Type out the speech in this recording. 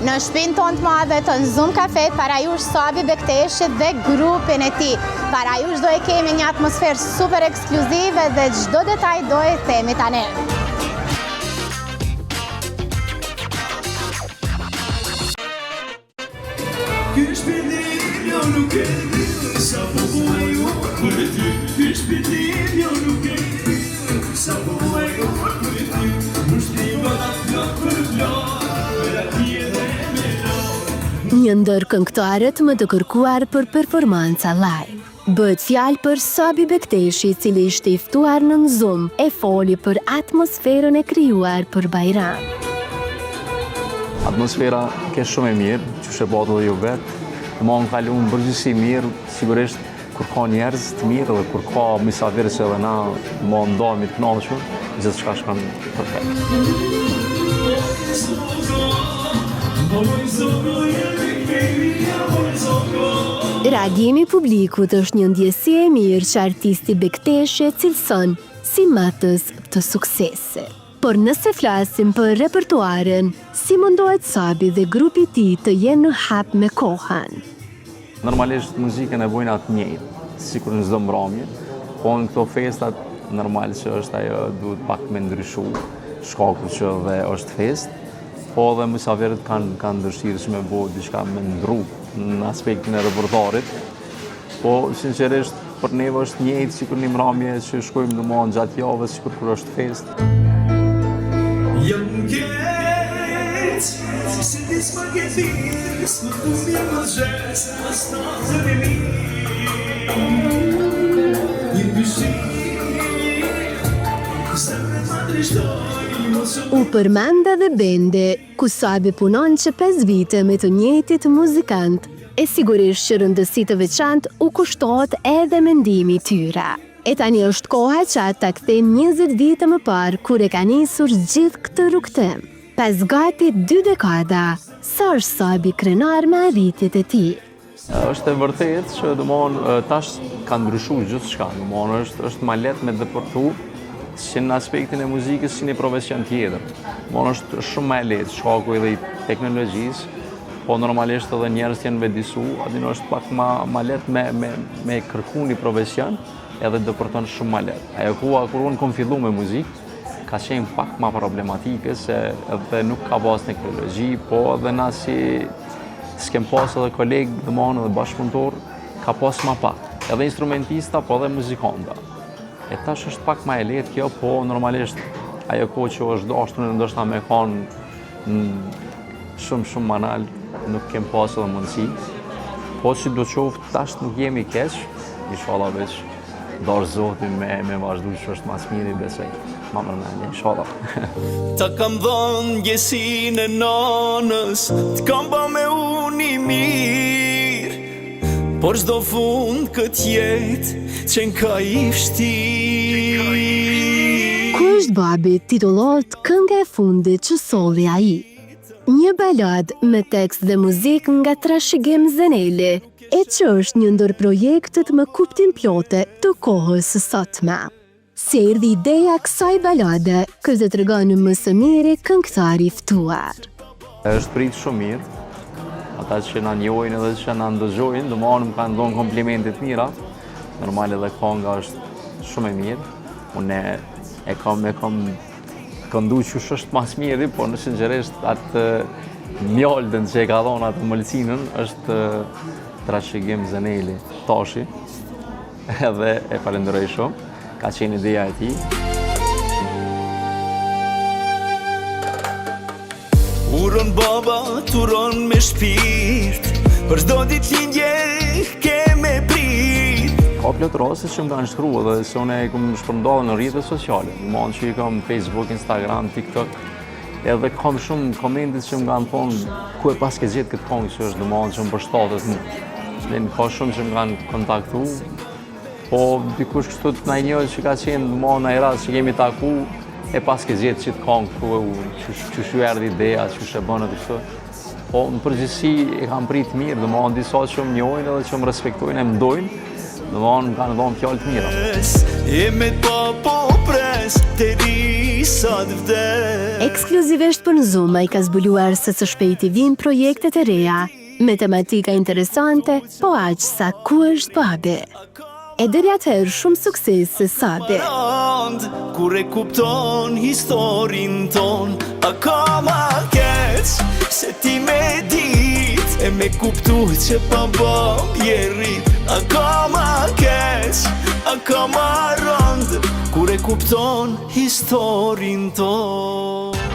Në shtëpinë tonë të madhe të Zoom Cafe, para jush Sabi Bekteshi dhe grupin e tij. Para jush do e kemi një atmosferë super ekskluzive dhe çdo detaj do e themi tani. Një ndër këngëtarët më të kërkuar për performanca live. Bëhet fjalë për Sabi Bekteshi, i cili ishte i ftuar në Zoom, e foli për atmosferën e krijuar për Bajram. Atmosfera ke shumë e mirë, që shë botë dhe ju vetë. Më në kalu në bërgjësi mirë, sigurisht kur ka njerëz të mirë dhe kur ka misafirë që edhe na më ndohemi të kënaqur, gjithë shka shkon perfekt. Reagimi i publikut është një ndjesi e mirë që artisti Bekteshi e cilëson si matës të suksesit. Por nëse flasim për repertuaren, si mundohet Sabi dhe grupi i tij të jenë në hap me kohën? Normalisht muzikën e bojnë atë njëjtë, sikur në çdo mbrëmje, po në këto festat normal që është ajo duhet pak me ndryshu, shkaku që dhe është fest, po dhe mysafirët kanë dëshirë që me bo diçka me ndru në aspektin e repertoarit, po sinqerisht për neve është njëjtë sikur një mbrëmje që shkojmë domosdoshmë gjatë javës, sikur kur është fest. U përmenda dhe bende, ku Sabi punon që 5 vite me të njëjtit muzikant, e sigurisht që rëndësi të veçantë u kushtohet edhe mendimi i tyre. E tani është koha që ata kthejnë 20 vite më parë kur e ka nisur gjithë këtë rrugtim. Pas gati 2 dekada, sa është Sabi krenar me arritjet e tij. Është e vërtetë që domthonë tash ka ndryshuar gjithçka, domthonë është më lehtë me dëpërtu që në aspektin e muzikës si një profesion tjetër. Domthonë është shumë më lehtë shkaku edhe i teknologjisë, po normalisht edhe njerëzit janë vedisu, aty është pak më lehtë me kërku një profesion, edhe dëpërton shumë më lehtë. Ajo kur unë kom fillu me muzikë, ka qenë pak ma problematike se edhe nuk ka pas teknologji, po edhe na si s'kem pas edhe kolegë domthonë edhe bashkëpunëtor, ka pas ma pak. Edhe instrumentista, po edhe muzikanta. E tash është pak ma e lehtë kjo, po normalisht ajo kohë që është dashur ndoshta me kanë shumë manal, nuk kem pas edhe mundësi. Po si do qoftë tash nuk jemi keq, inshallah veç dorë Zoti me vazhdu që është mas miri, besoj. Ma mërmendje, inshallah. Ta kam dhënë ndjesin e nanës, t'kam ba me unë i mirë, por çdo fund këtë jetë që n'ka i vështirë. Ku është babi titullohet Kënga e fundit që solli ai. Një balad me tekst dhe muzikë nga Trashëgim Zeneli, e që është një ndër projektet më kuptimplote të kohës së sotme. Si erdhi ideja kësaj balade, këtë tregon më së miri këngëtari i ftuar. Është pritë shumë mirë, ata që na njohin edhe që na ndëgjojnë, domthonë më kanë dhënë komplimente të mira. Normal edhe kënga është shumë e mirë. Unë e kam këndu që është mas miri, por në sinqerisht atë mjallën që e ka dhënë atë mëlsinën është Trashëgim Zeneli Tashi, edhe e falenderoj shumë, ka qenë ideja e tij. Uron baba, turon me shpirt, për çdo ditë lindje ke me prit. Ka plot raste që më kanë shkruar dhe se unë e kam shpërndarë në rrjetet sociale, domthonë që i kam Facebook, Instagram, TikTok, edhe kam shumë komente që më kanë thonë ku e pas ke gjetë këtë këngë që është domthonë që më përshtatet mua. Ka shumë që më kanë kontaktu, po dikush kështu të na njëjë që ka qenë domthonë ai rast që kemi taku, e pas ke gjetë që të këngë këtu, që shu erdhi ideja, që shë bënë të kështu. Po në përgjithësi e kam pritë mirë, domthonë disa që më njohin edhe që më respektojnë e më dojnë, domthonë më kanë dhënë fjalë të mira. E me pa po pres, te di sa të vdes. Ekskluzivisht për Zoom ai ka zbuluar se së shpejti vijnë projektet e reja, me tematika interesante, po aq sa ku është babi. E deri atëherë shumë sukses se Sabi. Kur e kupton historin ton, a ka ma kec se ti me dit e me kuptu që pa bom je rrit. A ka ma kec, a ka ma rënd kur e kupton historin ton.